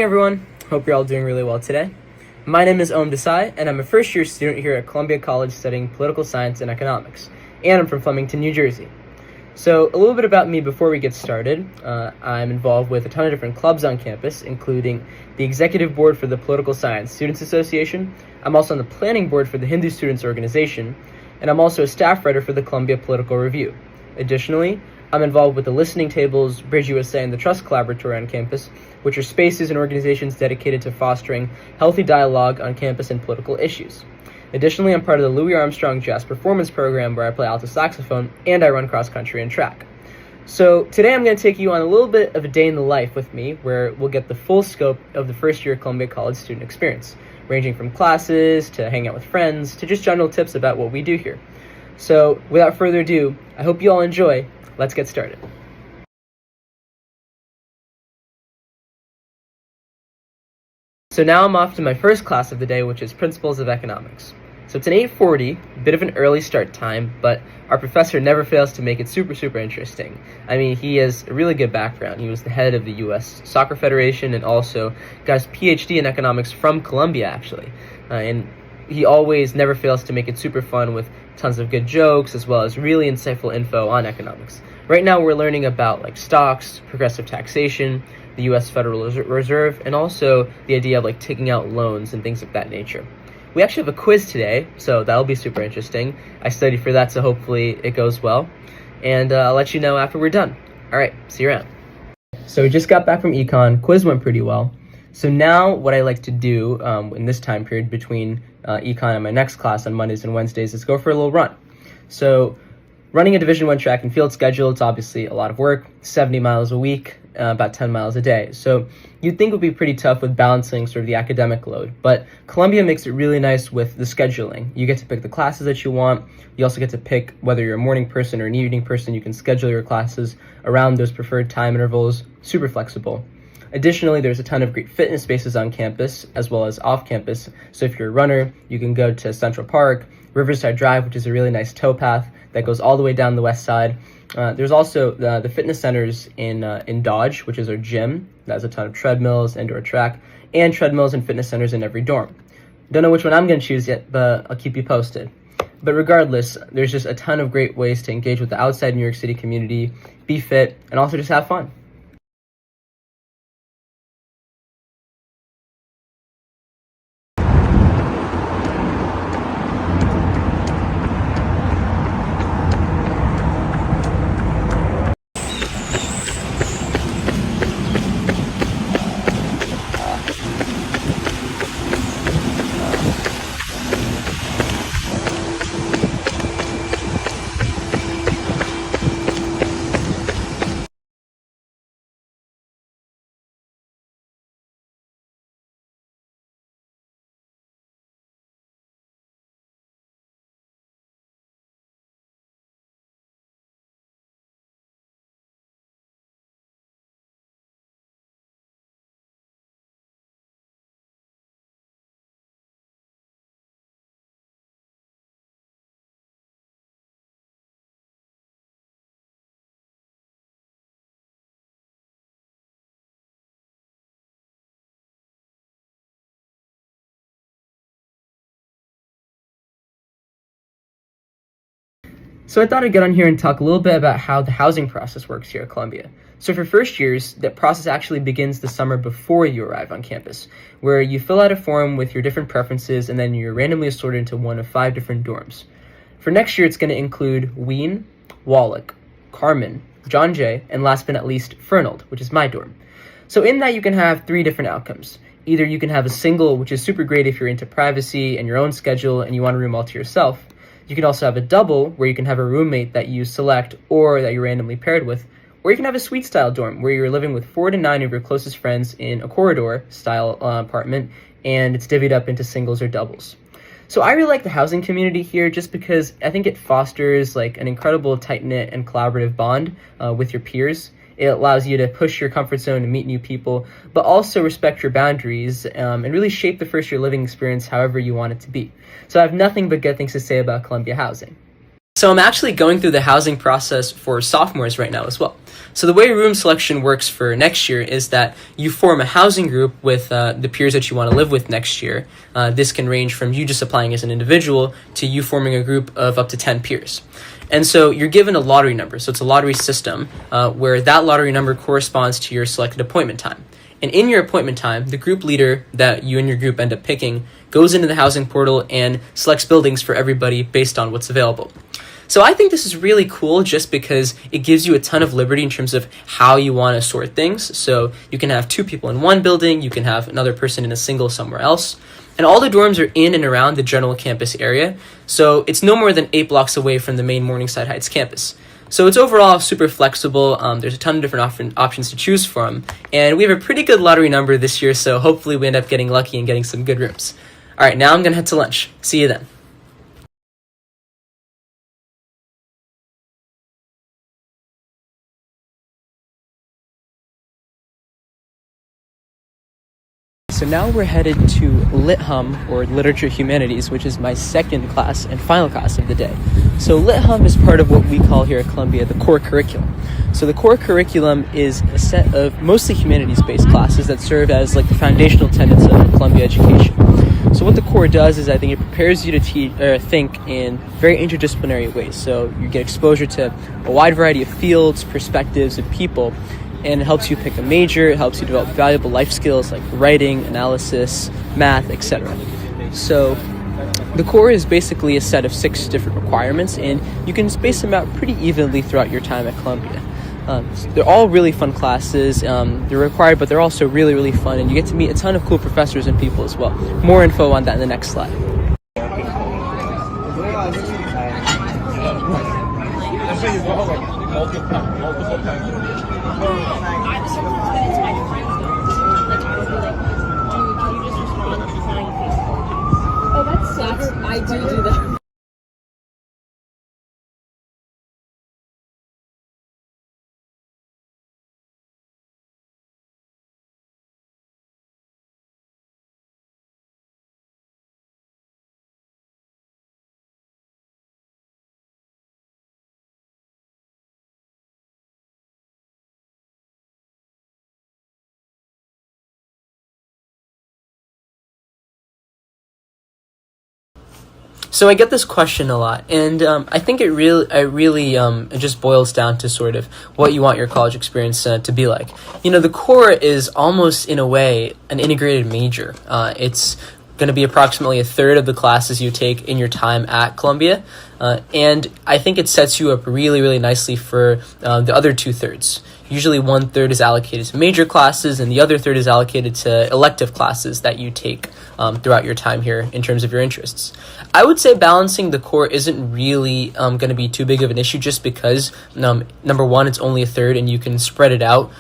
everyone, hope you're all doing really well today. My name is Om Desai, and I'm a first-year student here at Columbia College studying political science and economics, and I'm from Flemington, New Jersey. So a little bit about me before we get started. I'm involved with a ton of different clubs on campus, including the executive board for the Political Science Students Association. I'm also on the planning board for the Hindu Students Organization, and I'm also a staff writer for the Columbia Political Review. Additionally, I'm involved with the listening tables, Bridge USA, and the Trust Collaboratory on campus, which are spaces and organizations dedicated to fostering healthy dialogue on campus and political issues. Additionally, I'm part of the Louis Armstrong Jazz Performance Program, where I play alto saxophone, and I run cross country and track. So today I'm going to take you on a little bit of a day in the life with me, where we'll get the full scope of the first year Columbia College student experience, ranging from classes to hanging out with friends to just general tips about what we do here. So without further ado, I hope you all enjoy. Let's get started. So now I'm off to my first class of the day, which is Principles of Economics. So it's an 8:40, a bit of an early start time, but our professor never fails to make it super interesting. I mean, he has a really good background. He was the head of the U.S. Soccer Federation and also got his PhD in economics from Columbia, actually. And he always never fails to make it super fun with tons of good jokes as well as really insightful info on economics. Right now we're learning about stocks, progressive taxation, the U.S. Federal Reserve, and also the idea of taking out loans and things of that nature. We actually have a quiz today, so that'll be super interesting. I studied for that, so hopefully it goes well. And I'll let you know after we're done. All right, see you around. So we just got back from econ. Quiz went pretty well. So now what I like to do in this time period between econ and my next class on Mondays and Wednesdays is go for a little run. So running a Division I track and field schedule, it's obviously a lot of work, 70 miles a week, about 10 miles a day. So you'd think it would be pretty tough with balancing sort of the academic load, but Columbia makes it really nice with the scheduling. You get to pick the classes that you want. You also get to pick whether you're a morning person or an evening person. You can schedule your classes around those preferred time intervals, super flexible. Additionally, there's a ton of great fitness spaces on campus as well as off campus. So if you're a runner, you can go to Central Park, Riverside Drive, which is a really nice towpath that goes all the way down the west side. There's also the fitness centers in Dodge, which is our gym. That has a ton of treadmills, indoor track, and treadmills and fitness centers in every dorm. Don't know which one I'm going to choose yet, but I'll keep you posted. But regardless, there's just a ton of great ways to engage with the outside New York City community, be fit, and also just have fun. So I thought I'd get on here and talk a little bit about how the housing process works here at Columbia. So for first years, the process actually begins the summer before you arrive on campus, where you fill out a form with your different preferences and then you're randomly assorted into one of 5 different dorms. For next year, it's going to include Wien, Wallach, Carmen, John Jay, and last but not least, Fernald, which is my dorm. So in that, you can have 3 different outcomes. Either you can have a single, which is super great if you're into privacy and your own schedule and you want a room all to yourself. You can also have a double, where you can have a roommate that you select or that you're randomly paired with. Or you can have a suite-style dorm, where you're living with 4 to 9 of your closest friends in a corridor-style apartment, and it's divvied up into singles or doubles. So I really like the housing community here just because I think it fosters an incredible tight-knit and collaborative bond with your peers. It allows you to push your comfort zone and meet new people, but also respect your boundaries and really shape the first year living experience however you want it to be. So I have nothing but good things to say about Columbia housing. So I'm actually going through the housing process for sophomores right now as well. So the way room selection works for next year is that you form a housing group with the peers that you want to live with next year. This can range from you just applying as an individual to you forming a group of up to 10 peers. And so you're given a lottery number. So it's a lottery system where that lottery number corresponds to your selected appointment time. And in your appointment time, the group leader that you and your group end up picking goes into the housing portal and selects buildings for everybody based on what's available. So I think this is really cool just because it gives you a ton of liberty in terms of how you want to sort things. So you can have 2 people in one building, you can have another person in a single somewhere else. And all the dorms are in and around the general campus area. So it's no more than 8 blocks away from the main Morningside Heights campus. So it's overall super flexible. There's a ton of different options to choose from. And we have a pretty good lottery number this year, so hopefully we end up getting lucky and getting some good rooms. All right, now I'm going to head to lunch. See you then. So now we're headed to Lit Hum, or Literature Humanities, which is my second class and final class of the day. So Lit Hum is part of what we call here at Columbia the core curriculum. So the core curriculum is a set of mostly humanities-based classes that serve as like the foundational tenets of Columbia education. So what the core does is I think it prepares you to think in very interdisciplinary ways. So you get exposure to a wide variety of fields, perspectives, and people, and it helps you pick a major, it helps you develop valuable life skills like writing, analysis, math, etc. So the core is basically a set of 6 different requirements, and you can space them out pretty evenly throughout your time at Columbia. They're all really fun classes. They're required, but they're also really, really fun, and you get to meet a ton of cool professors and people as well. More info on that in the next slide. Oh, that sucks. I do that. So I get this question a lot, and I think it really it just boils down to sort of what you want your college experience to be like. You know, the core is almost in a way an integrated major. It's going to be approximately a third of the classes you take in your time at Columbia, and I think it sets you up really, really nicely for the other 2/3. Usually 1/3 is allocated to major classes, and the other third is allocated to elective classes that you take throughout your time here in terms of your interests. I would say balancing the core isn't really going to be too big of an issue just because, number one, it's only a third and you can spread it out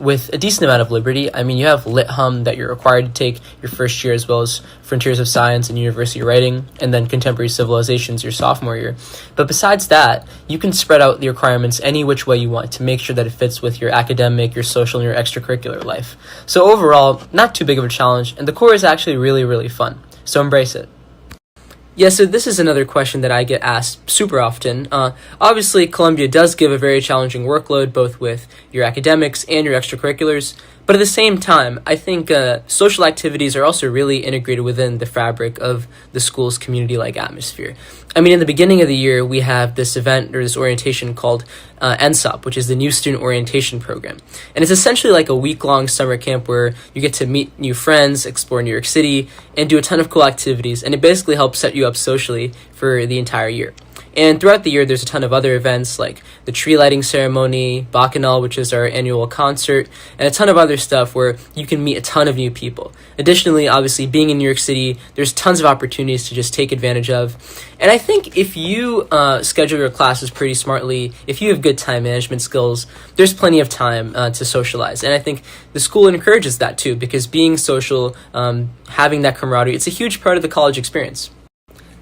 with a decent amount of liberty. I mean, you have Lit Hum that you're required to take your first year, as well as Frontiers of Science and University Writing, and then Contemporary Civilizations your sophomore year. But besides that, you can spread out the requirements any which way you want to make sure that it fits with your academic, your social, and your extracurricular life. So overall, not too big of a challenge, and the core is actually really, really fun. So embrace it. Yeah, so this is another question that I get asked super often. Obviously, Columbia does give a very challenging workload, both with your academics and your extracurriculars. But at the same time, I think social activities are also really integrated within the fabric of the school's community-like atmosphere. I mean, in the beginning of the year, we have this event or this orientation called NSOP, which is the New Student Orientation Program. And it's essentially like a week-long summer camp where you get to meet new friends, explore New York City, and do a ton of cool activities. And it basically helps set you up socially for the entire year. And throughout the year, there's a ton of other events like the tree lighting ceremony, Bacchanal, which is our annual concert, and a ton of other stuff where you can meet a ton of new people. Additionally, obviously, being in New York City, there's tons of opportunities to just take advantage of. And I think if you schedule your classes pretty smartly, if you have good time management skills, there's plenty of time to socialize. And I think the school encourages that too, because being social, having that camaraderie, it's a huge part of the college experience.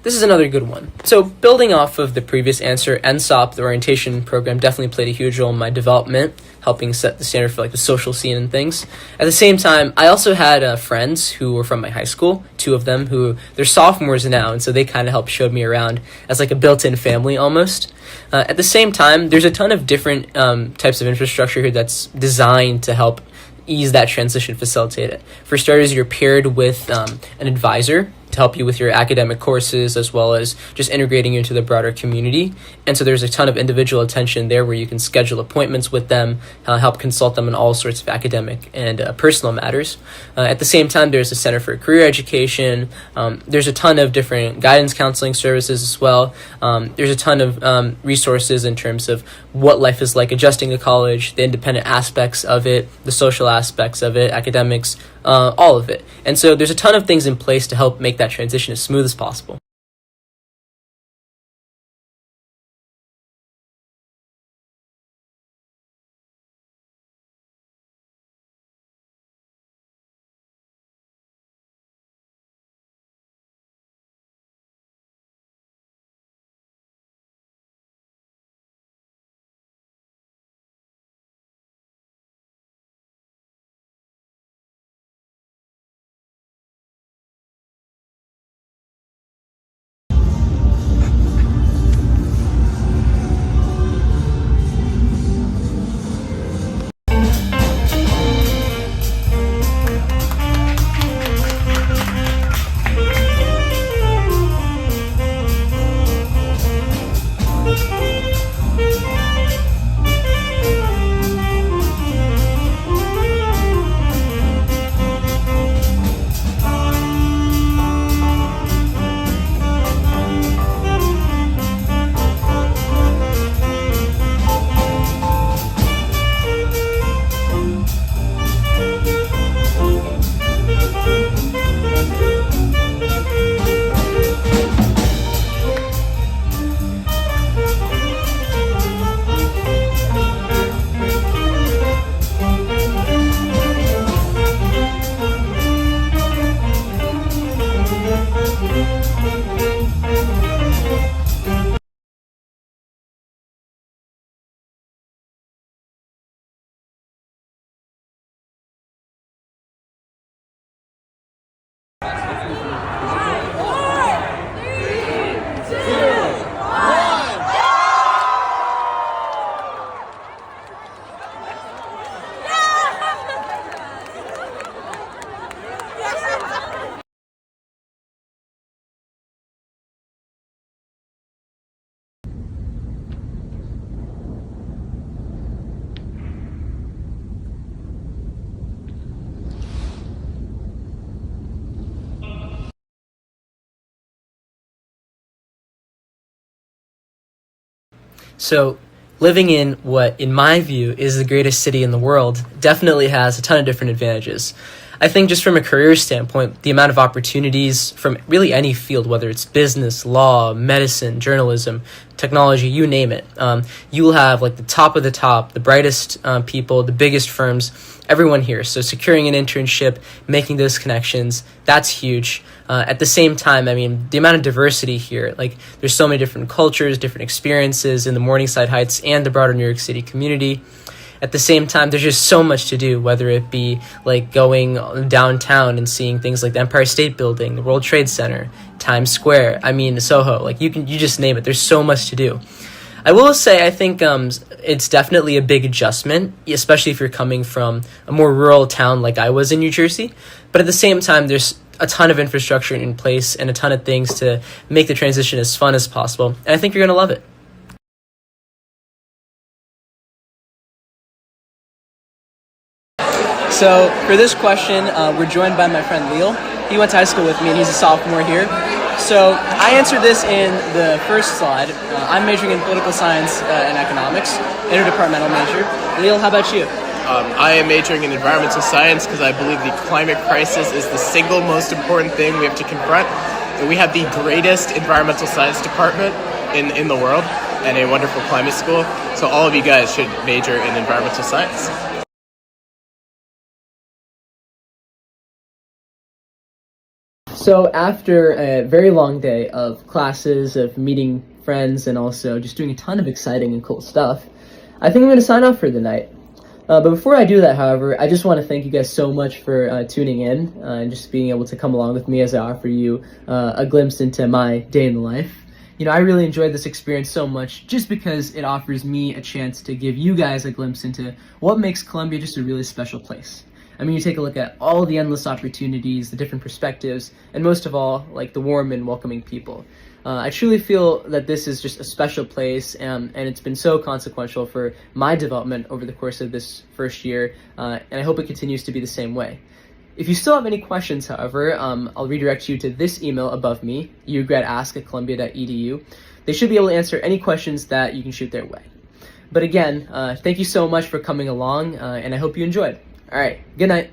This is another good one. So building off of the previous answer, NSOP, the orientation program, definitely played a huge role in my development, helping set the standard for like the social scene and things. At the same time, I also had friends who were from my high school, two of them who they're sophomores now, and so they kind of helped showed me around as like a built-in family almost. At the same time, there's a ton of different types of infrastructure here that's designed to help ease that transition, facilitate it. For starters, you're paired with an advisor to help you with your academic courses as well as just integrating you into the broader community. And so there's a ton of individual attention there where you can schedule appointments with them, help consult them on all sorts of academic and personal matters. At the same time, there's a Center for Career Education. There's a ton of different guidance counseling services as well. There's a ton of resources in terms of what life is like adjusting to college, the independent aspects of it, the social aspects of it, academics, all of it. And so there's a ton of things in place to help make that transition as smooth as possible. So living in what, in my view, is the greatest city in the world definitely has a ton of different advantages. I think just from a career standpoint, the amount of opportunities from really any field, whether it's business, law, medicine, journalism, technology, you name it, you will have like the top of the top, the brightest people, the biggest firms, everyone here. So securing an internship, making those connections, that's huge. At the same time, I mean, the amount of diversity here, like there's so many different cultures, different experiences in the Morningside Heights and the broader New York City community. At the same time, there's just so much to do, whether it be like going downtown and seeing things like the Empire State Building, the World Trade Center, Times Square, I mean, Soho, like you just name it. There's so much to do. I will say I think it's definitely a big adjustment, especially if you're coming from a more rural town like I was in New Jersey. But at the same time, there's a ton of infrastructure in place and a ton of things to make the transition as fun as possible. And I think you're going to love it. So for this question, we're joined by my friend Leal. He went to high school with me and he's a sophomore here. So I answered this in the first slide. I'm majoring in political science and economics, interdepartmental major. Leal, how about you? I am majoring in environmental science because I believe the climate crisis is the single most important thing we have to confront. And we have the greatest environmental science department in the world and a wonderful climate school. So all of you guys should major in environmental science. So after a very long day of classes, of meeting friends, and also just doing a ton of exciting and cool stuff, I think I'm going to sign off for the night. But before I do that, however, I just want to thank you guys so much for tuning in and just being able to come along with me as I offer you a glimpse into my day in the life. You know, I really enjoyed this experience so much just because it offers me a chance to give you guys a glimpse into what makes Columbia just a really special place. I mean, you take a look at all the endless opportunities, the different perspectives, and most of all, like the warm and welcoming people. I truly feel that this is just a special place, and it's been so consequential for my development over the course of this first year, and I hope it continues to be the same way. If you still have any questions, however, I'll redirect you to this email above me, undergrad@columbia.edu. They should be able to answer any questions that you can shoot their way. But again, thank you so much for coming along, and I hope you enjoyed. All right, good night.